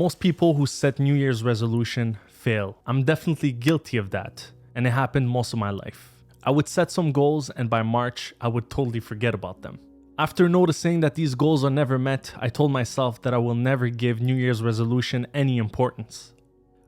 Most people who set New Year's resolution fail. I'm definitely guilty of that, and it happened most of my life. I would set some goals and by March, I would totally forget about them. After noticing that these goals are never met, I told myself that I will never give New Year's resolution any importance.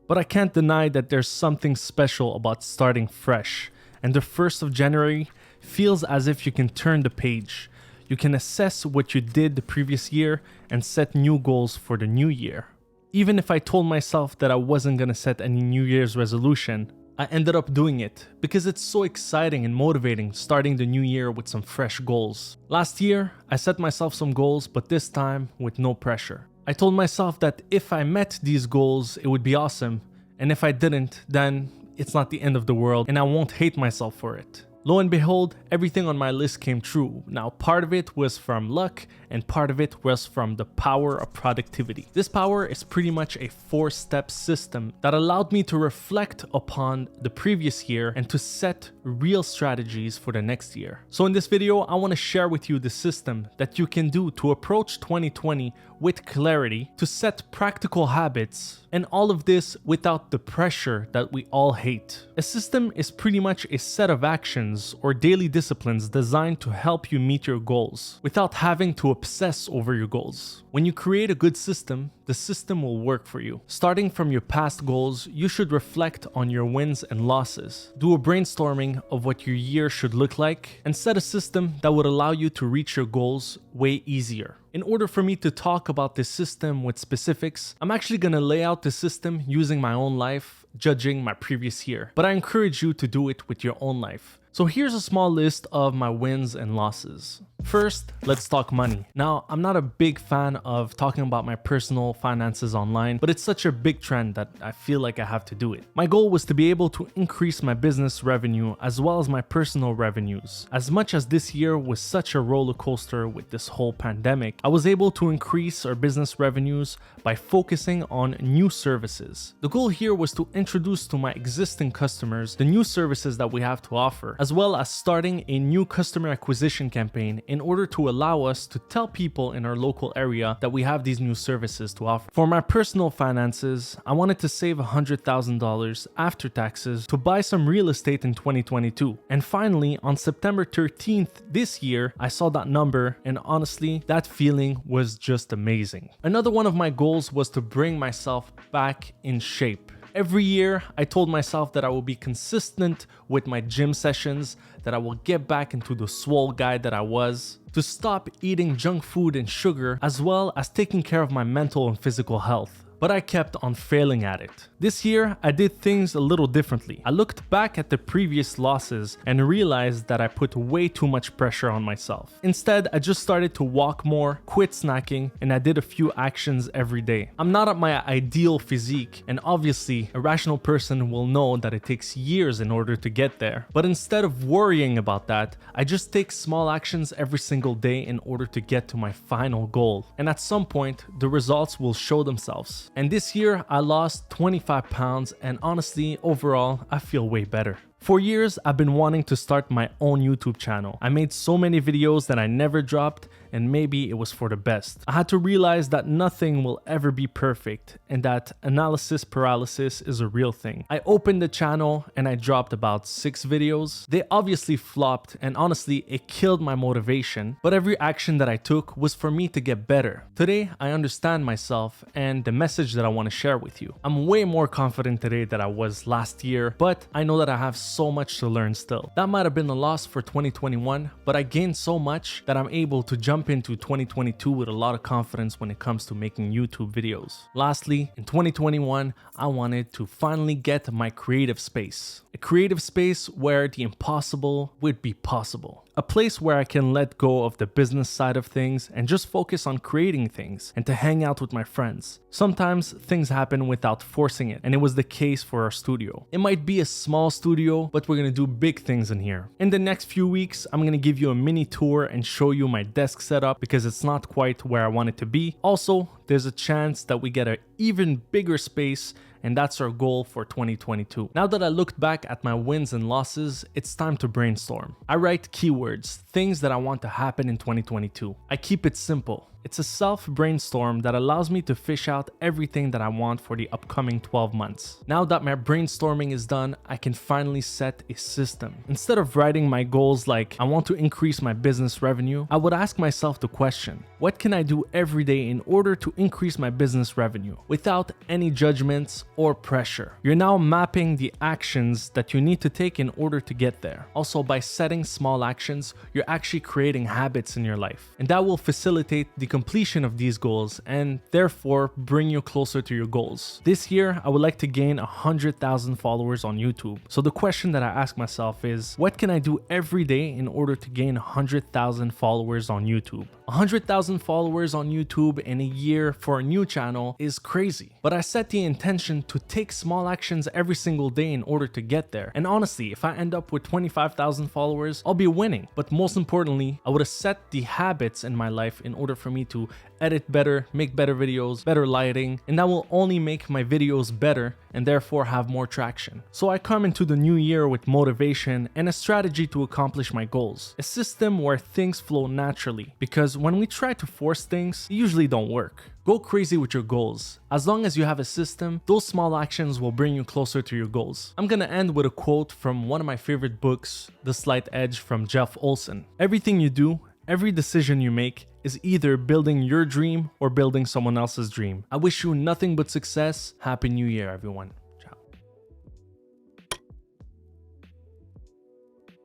But I can't deny that there's something special about starting fresh, and the 1st of January feels as if you can turn the page. You can assess what you did the previous year and set new goals for the new year. Even if I told myself that I wasn't gonna set any New Year's resolution, I ended up doing it because it's so exciting and motivating starting the new year with some fresh goals. Last year, I set myself some goals, but this time with no pressure. I told myself that if I met these goals, it would be awesome, and if I didn't, then it's not the end of the world and I won't hate myself for it. Lo and behold, everything on my list came true. Now, part of it was from luck and part of it was from the power of productivity. This power is pretty much a 4-step system that allowed me to reflect upon the previous year and to set real strategies for the next year. So in this video, I want to share with you the system that you can do to approach 2020 with clarity, to set practical habits, and all of this without the pressure that we all hate. A system is pretty much a set of actions or daily disciplines designed to help you meet your goals without having to obsess over your goals. When you create a good system, the system will work for you. Starting from your past goals, you should reflect on your wins and losses. Do a brainstorming of what your year should look like and set a system that would allow you to reach your goals way easier. In order for me to talk about this system with specifics, I'm actually gonna lay out the system using my own life, judging my previous year. But I encourage you to do it with your own life. So here's a small list of my wins and losses. First, let's talk money. Now, I'm not a big fan of talking about my personal finances online, but it's such a big trend that I feel like I have to do it. My goal was to be able to increase my business revenue as well as my personal revenues. As much as this year was such a roller coaster with this whole pandemic, I was able to increase our business revenues by focusing on new services. The goal here was to introduce to my existing customers the new services that we have to offer, as well as starting a new customer acquisition campaign in order to allow us to tell people in our local area that we have these new services to offer. For my personal finances, I wanted to save $100,000 after taxes to buy some real estate in 2022. And finally, on September 13th this year, I saw that number and honestly, that feeling was just amazing. Another one of my goals was to bring myself back in shape. Every year, I told myself that I will be consistent with my gym sessions, that I will get back into the swole guy that I was, to stop eating junk food and sugar, as well as taking care of my mental and physical health. But I kept on failing at it. This year, I did things a little differently. I looked back at the previous losses and realized that I put way too much pressure on myself. Instead, I just started to walk more, quit snacking, and I did a few actions every day. I'm not at my ideal physique, and obviously, a rational person will know that it takes years in order to get there. But instead of worrying about that, I just take small actions every single day in order to get to my final goal. And at some point, the results will show themselves. And this year, I lost 25 pounds, and honestly, overall, I feel way better. For years, I've been wanting to start my own YouTube channel. I made so many videos that I never dropped, and maybe it was for the best. I had to realize that nothing will ever be perfect and that analysis paralysis is a real thing. I opened the channel and I dropped about 6 videos. They obviously flopped and honestly it killed my motivation, but every action that I took was for me to get better. Today, I understand myself and the message that I want to share with you. I'm way more confident today than I was last year, but I know that I have so much to learn still. That might have been a loss for 2021, but I gained so much that I'm able to jump into 2022 with a lot of confidence when it comes to making YouTube videos. Lastly, in 2021, I wanted to finally get my creative space. A creative space where the impossible would be possible. A place where I can let go of the business side of things and just focus on creating things and to hang out with my friends. Sometimes things happen without forcing it, and it was the case for our studio. It might be a small studio, but we're gonna do big things in here. In the next few weeks, I'm gonna give you a mini tour and show you my desk setup because it's not quite where I want it to be. Also, there's a chance that we get an even bigger space, and that's our goal for 2022. Now that I looked back at my wins and losses, it's time to brainstorm. I write keywords, things that I want to happen in 2022. I keep it simple. It's a self-brainstorm that allows me to fish out everything that I want for the upcoming 12 months. Now that my brainstorming is done, I can finally set a system. Instead of writing my goals like I want to increase my business revenue, I would ask myself the question, what can I do every day in order to increase my business revenue without any judgments or pressure? You're now mapping the actions that you need to take in order to get there. Also, by setting small actions, you're actually creating habits in your life, and that will facilitate the completion of these goals and therefore bring you closer to your goals. This year, I would like to gain 100,000 followers on YouTube. So the question that I ask myself is, what can I do every day in order to gain 100,000 followers on YouTube? 100,000 followers on YouTube in a year for a new channel is crazy. But I set the intention to take small actions every single day in order to get there. And honestly, if I end up with 25,000 followers, I'll be winning. But most importantly, I would have set the habits in my life in order for me to edit better, make better videos, better lighting, and that will only make my videos better and therefore have more traction. So I come into the new year with motivation and a strategy to accomplish my goals. A system where things flow naturally, because when we try to force things, they usually don't work. Go crazy with your goals. As long as you have a system, those small actions will bring you closer to your goals. I'm gonna end with a quote from one of my favorite books, The Slight Edge from Jeff Olson. Everything you do, every decision you make is either building your dream or building someone else's dream. I wish you nothing but success. Happy New Year, everyone.